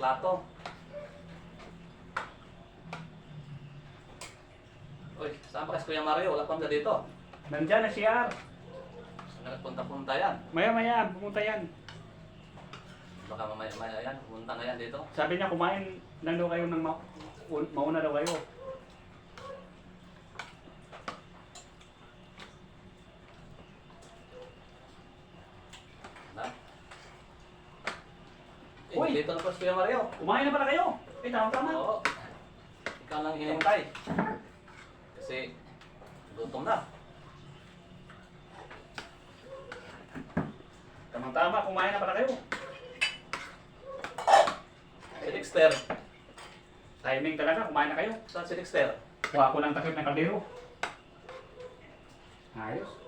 plato. Uy, saan ba kasi Kuya Mario? Wala pang dito. Nandyan na siya. Saan na nagpunta-punta yan? Maya-maya, pumunta yan. Baka mamaya-maya yan. Pumunta na yan dito. Sabi niya, kumain lang daw kayo ng mauna daw kayo. Na? Uy! Dito na po si Kuya Mario. Kumain na pala kayo. Eh, tama-tama. Oo. Ikaw lang hinintay. Kasi gutom na. Tama-tama, kumain na pala kayo. Si Dexter. Timing talaga, kumain na kayo. Saan si Dexter? Kuha ko ng takip ng kaldero. Ayos.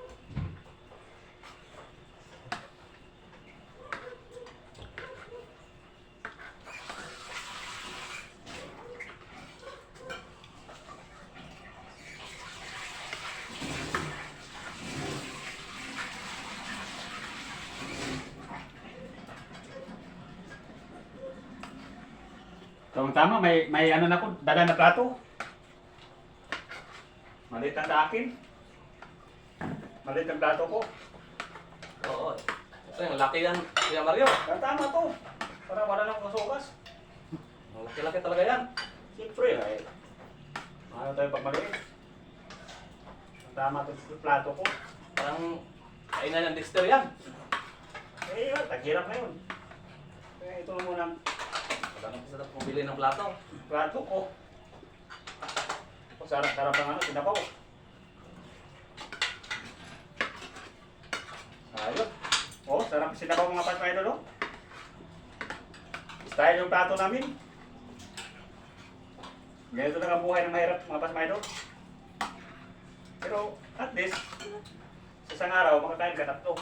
Tama, may ano na ko, daga na plato. Malit ang sa akin. Malit ang plato ko. Oo. Ito yung laki yan, Kuya Mario. Tama to. Para wala nang kasukas. Ang laki-laki talaga yan. Siyempre, ay. Ano tayo pag maliit? Tama to sa plato ko. Parang kainan ng Dexter yan. Eh, yun, taghirap na yun. Kaya ito na muna ang Wala nang sarap bumili ng plato. plato ko. Sarap-sarap ng ano, sinabaw. Ayun. Oh, sarap sinabaw mga Pasma Idol, oh. Style yung plato namin. Ganito na ang buhay ng mahirap mga Pasma Idol. Pero at least, sa isang araw, makakain ka tatlo.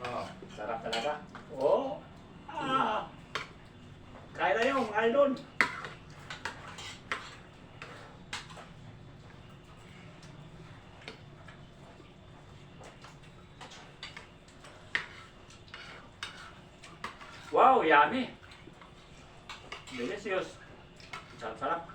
Oh, sarap talaga. Oh, kaya na yun, mga idol. Wow, yummy. Delicious. Sarap-sarap.